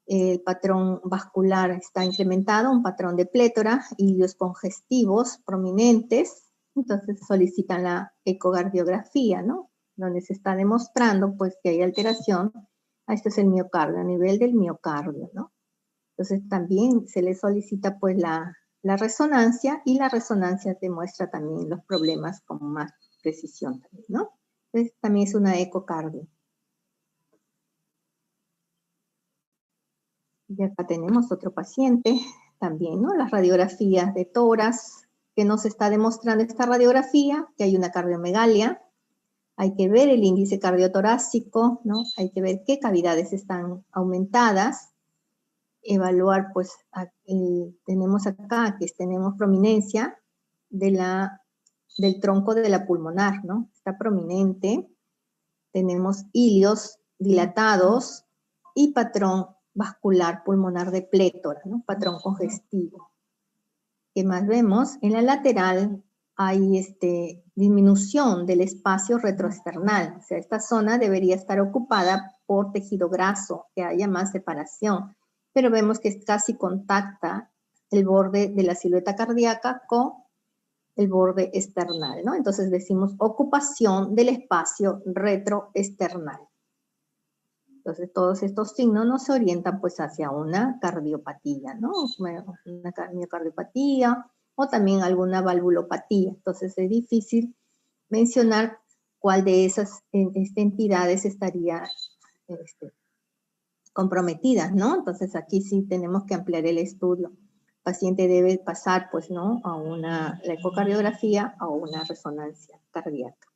A: El patrón vascular está incrementado, un patrón de plétora, hilios congestivos prominentes, entonces solicitan la ecocardiografía, ¿no? Donde se está demostrando, pues, que hay alteración. Esto es el miocardio, a nivel del miocardio, ¿no? Entonces también se le solicita, pues, la resonancia, y la resonancia demuestra también los problemas con más precisión también, ¿no? Entonces también es una ecocardio. Y acá tenemos otro paciente también, ¿no? Las radiografías de tórax, que nos está demostrando esta radiografía, que hay una cardiomegalia. Hay que ver el índice cardiotorácico, ¿no? Hay que ver qué cavidades están aumentadas. Evaluar, pues, tenemos acá que tenemos prominencia de la del tronco de la pulmonar, ¿no? Está prominente. Tenemos hilios dilatados y patrón vascular pulmonar de plétora, ¿no? Patrón congestivo. ¿Qué más vemos? En la lateral hay disminución del espacio retroesternal. O sea, esta zona debería estar ocupada por tejido graso, que haya más separación. Pero vemos que casi contacta el borde de la silueta cardíaca con el borde esternal, ¿no? Entonces decimos ocupación del espacio retroesternal. Entonces todos estos signos nos orientan pues hacia una cardiopatía, ¿no? Una miocardiopatía o también alguna valvulopatía. Entonces es difícil mencionar cuál de esas entidades estaría comprometida, ¿no? Entonces aquí sí tenemos que ampliar el estudio. El paciente debe pasar, pues, ¿no?, a la ecocardiografía o una resonancia cardíaca.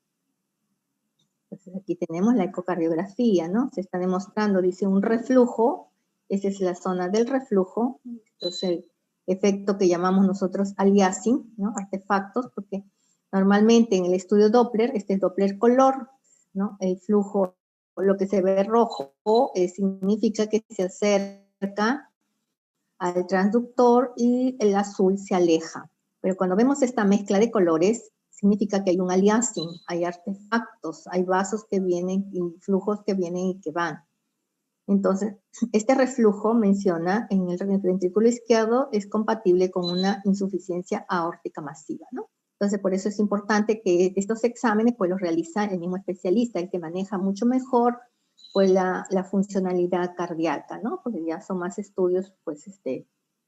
A: Entonces aquí tenemos la ecocardiografía, ¿no? Se está demostrando, dice, un reflujo. Esa es la zona del reflujo. Entonces el efecto que llamamos nosotros aliasing, ¿no? Artefactos, porque normalmente en el estudio Doppler, este es Doppler color, ¿no? El flujo, lo que se ve rojo, significa que se acerca al transductor y el azul se aleja. Pero cuando vemos esta mezcla de colores, significa que hay un aliasing, hay artefactos, hay vasos que vienen y flujos que vienen y que van. Entonces, este reflujo menciona en el ventrículo izquierdo es compatible con una insuficiencia aórtica masiva, ¿no? Entonces, por eso es importante que estos exámenes pues los realiza el mismo especialista, el que maneja mucho mejor pues la funcionalidad cardíaca, ¿no? Porque ya son más estudios pues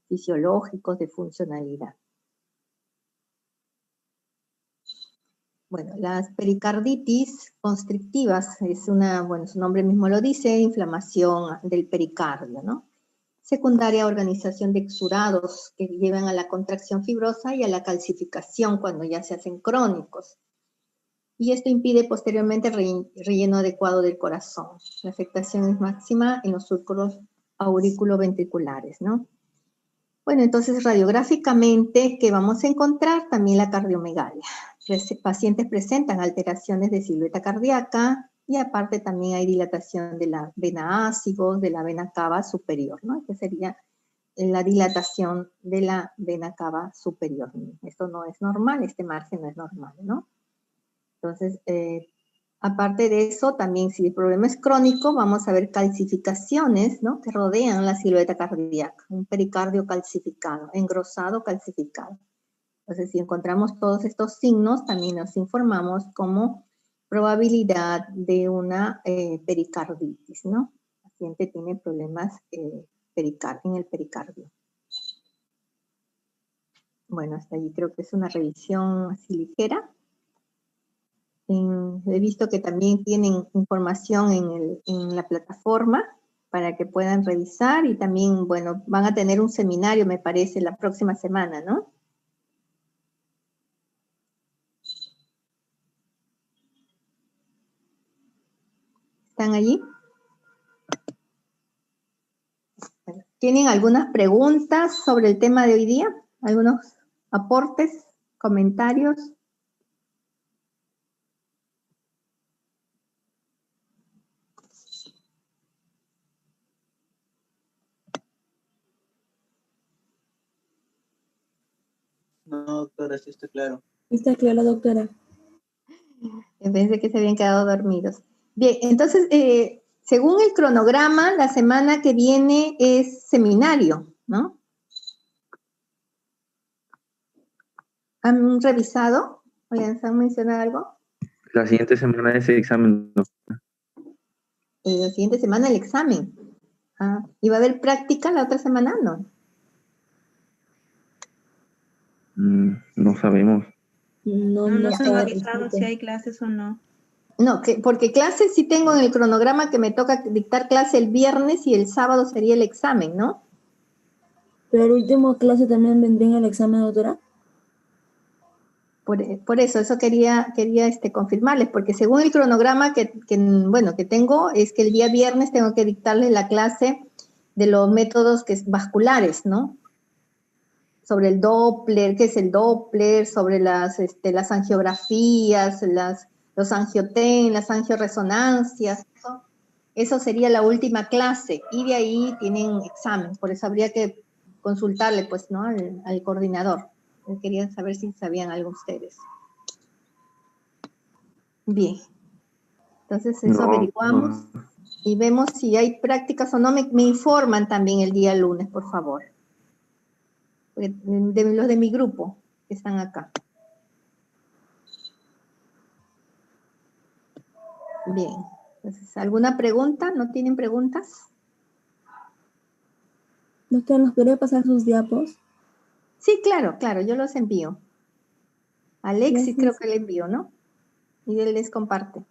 A: fisiológicos de funcionalidad. Bueno, las pericarditis constrictivas es una, bueno, su nombre mismo lo dice, inflamación del pericardio, ¿no? Secundaria, organización de exudados que llevan a la contracción fibrosa y a la calcificación cuando ya se hacen crónicos. Y esto impide posteriormente relleno adecuado del corazón. La afectación es máxima en los surcos aurículo-ventriculares, ¿no? Bueno, entonces radiográficamente, ¿qué vamos a encontrar? También la cardiomegalia. Pacientes presentan alteraciones de silueta cardíaca y aparte también hay dilatación de la vena ácidos, de la vena cava superior, ¿no? Que sería la dilatación de la vena cava superior. Esto no es normal, este margen no es normal, ¿no? Entonces, aparte de eso, también si el problema es crónico, vamos a ver calcificaciones, ¿no?, que rodean la silueta cardíaca, un pericardio calcificado, engrosado calcificado. Entonces, si encontramos todos estos signos, también nos informamos como probabilidad de una pericarditis, ¿no? El paciente tiene problemas en el pericardio. Bueno, hasta allí creo que es una revisión así ligera. He visto que también tienen información en la plataforma para que puedan revisar y también, bueno, van a tener un seminario, me parece, la próxima semana, ¿no? ¿Están allí? ¿Tienen algunas preguntas sobre el tema de hoy día? ¿Algunos aportes, comentarios?
B: No, doctora, sí está claro.
C: Está claro, doctora.
A: Pensé que se habían quedado dormidos. Bien, entonces, según el cronograma, la semana que viene es seminario, ¿no? ¿Han revisado? Oigan, ¿han mencionado algo?
D: La siguiente semana es el examen, ¿no?
A: La siguiente semana el examen. Ah, ¿y va a haber práctica la otra semana? No.
D: No sabemos.
C: No
E: se
C: está
E: ha avisado
C: escrito.
E: si hay clases o no.
A: No, porque clases sí tengo en el cronograma que me toca dictar clase el viernes y el sábado sería el examen, ¿no?
C: Pero el último clase también vendría en el examen, doctora.
A: Por eso quería confirmarles, porque según el cronograma que tengo, es que el día viernes tengo que dictarles la clase de los métodos vasculares, ¿no? sobre el Doppler, qué es el Doppler, sobre las angiografías, los angioten, las angioresonancias. Eso sería la última clase y de ahí tienen examen. Por eso habría que consultarle, pues, ¿no? al coordinador. Quería saber si sabían algo ustedes. Bien. Entonces eso
D: No,
A: averiguamos y vemos si hay prácticas o no. Me informan también el día lunes, por favor. De los de mi grupo que están acá. Bien. Entonces, ¿alguna pregunta? ¿No tienen preguntas?
C: Doctor, ¿nos podría pasar sus diapos?
A: Sí, claro, claro, yo los envío. Alexis
C: Gracias.
A: creo que le envío, ¿no? Y él les comparte.